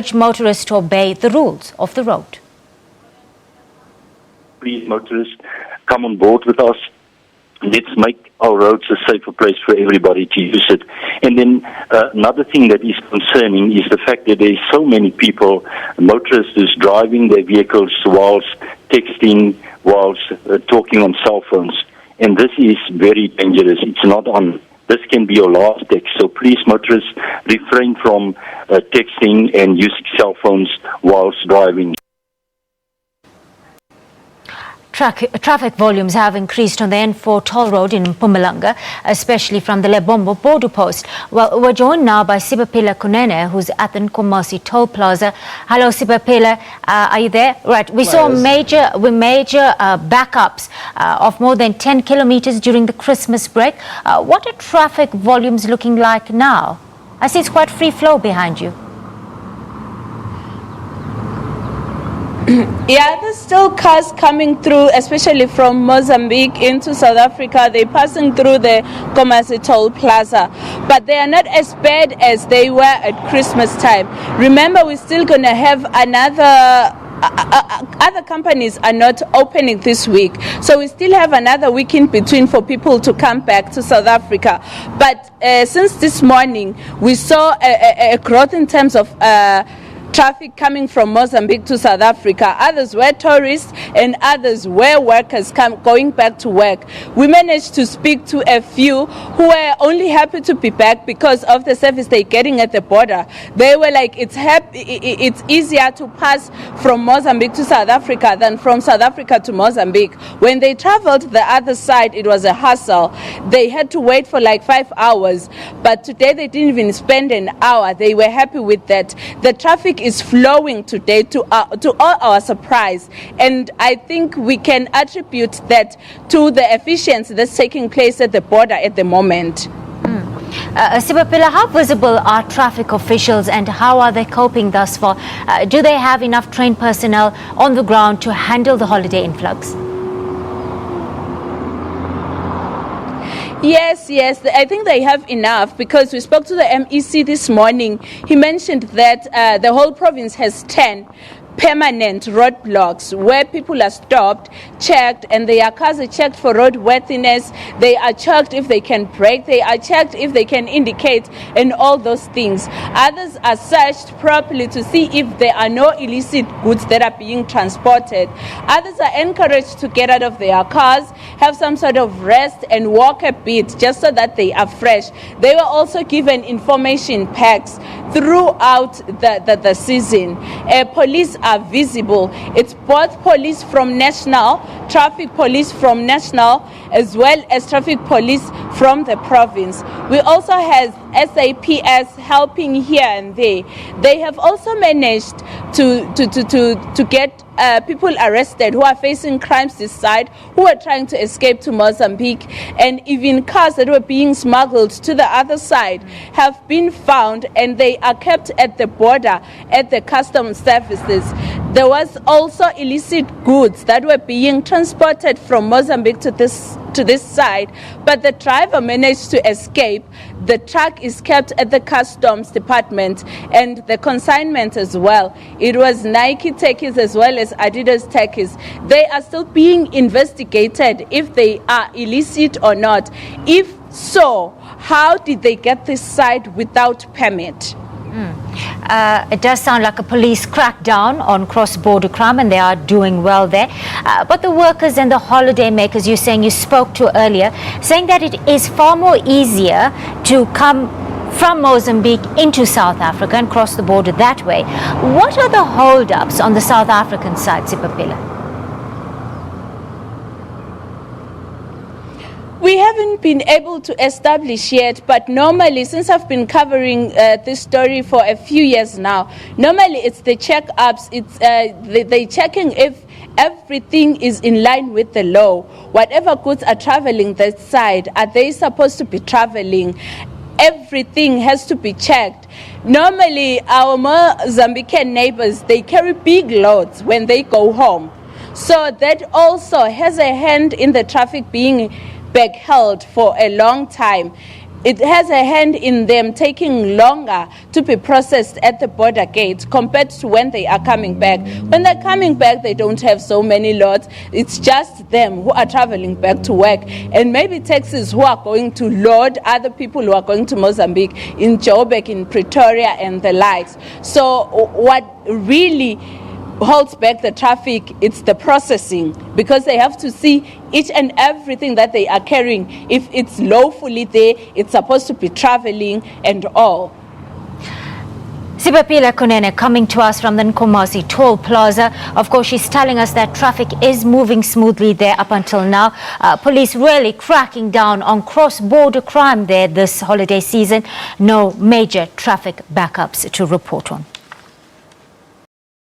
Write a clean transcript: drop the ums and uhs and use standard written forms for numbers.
urge motorists to obey the rules of the road. Please, motorists, come on board with us. Let's make our roads a safer place for everybody to use it. And then another thing that is concerning is the fact that there are so many people, motorists who's driving their vehicles whilst texting, whilst talking on cell phones. And this is very dangerous. It's not on. This can be your last text. So please, motorists, refrain from texting and using cell phones whilst driving. Traffic volumes have increased on the N4 toll road in Mpumalanga, especially from the Lebombo Border Post. Well, we're joined now by Sphephile Kunene, who's at the Nkomazi Toll Plaza. Hello, Sphephile. Are you there? Right. We saw major backups of more than 10 kilometers during the Christmas break. What are traffic volumes looking like now? I see it's quite free flow behind you. Yeah, there's still cars coming through, especially from Mozambique into South Africa. They're passing through the Nkomazi Toll Plaza, but they are not as bad as they were at Christmas time. Remember, we're still going to have other companies are not opening this week, so we still have another week in between for people to come back to South Africa. But since this morning, we saw a growth in terms of traffic coming from Mozambique to South Africa. Others were tourists and others were workers going back to work. We managed to speak to a few who were only happy to be back because of the service they're getting at the border. They were like, it's easier to pass from Mozambique to South Africa than from South Africa to Mozambique. When they traveled the other side, it was a hassle. They had to wait for like 5 hours, but today they didn't even spend an hour. They were happy with that. The traffic is flowing today to all our surprise, and I think we can attribute that to the efficiency that's taking place at the border at the moment. Sphephile, how visible are traffic officials and how are they coping thus far? Do they have enough trained personnel on the ground to handle the holiday influx? Yes, I think they have enough, because we spoke to the MEC this morning. He mentioned that the whole province has 10 permanent roadblocks where people are stopped, checked, and their cars are checked for roadworthiness. They are checked if they can brake. They are checked if they can indicate, and all those things. Others are searched properly to see if there are no illicit goods that are being transported. Others are encouraged to get out of their cars, have some sort of rest, and walk a bit just so that they are fresh. They were also given information packs throughout the season. Police are visible. It's both police from national, traffic police from national, as well as traffic police from the province. We also have SAPS helping here and there. They have also managed to get people arrested who are facing crimes this side, who are trying to escape to Mozambique, and even cars that were being smuggled to the other side have been found, and they are kept at the border at the customs services. There was also illicit goods that were being transported from Mozambique to this side, but the driver managed to escape. The truck is kept at the customs department, and the consignment as well. It was Nike techies as well as Adidas techies. They are still being investigated if they are illicit or not. If so, how did they get this side without permit? It does sound like a police crackdown on cross-border crime, and they are doing well there. But the workers and the holiday makers, you're saying, you spoke to earlier, saying that it is far more easier to come from Mozambique into South Africa and cross the border that way. What are the hold-ups on the South African side, Sphephile? We haven't been able to establish yet, but normally, since I've been covering this story for a few years now, normally it's the check-ups, it's they checking if everything is in line with the law. Whatever goods are traveling that side, are they supposed to be traveling? Everything has to be checked. Normally, our Mozambican neighbors, they carry big loads when they go home. So that also has a hand in the traffic being back held for a long time. it has a hand in them taking longer to be processed at the border gate compared to when they are coming back. When they're coming back, they don't have so many loads. It's just them who are traveling back to work, and maybe taxis who are going to load other people who are going to Mozambique, in Joburg, in Pretoria, and the likes. So what really holds back the traffic, it's the processing, because they have to see each and everything that they are carrying. If it's lawfully there, it's supposed to be traveling and all. Sphephile Kunene coming to us from the Nkomazi Toll Plaza. Of course, she's telling us that traffic is moving smoothly there up until now. Police really cracking down on cross-border crime there this holiday season. No major traffic backups to report on.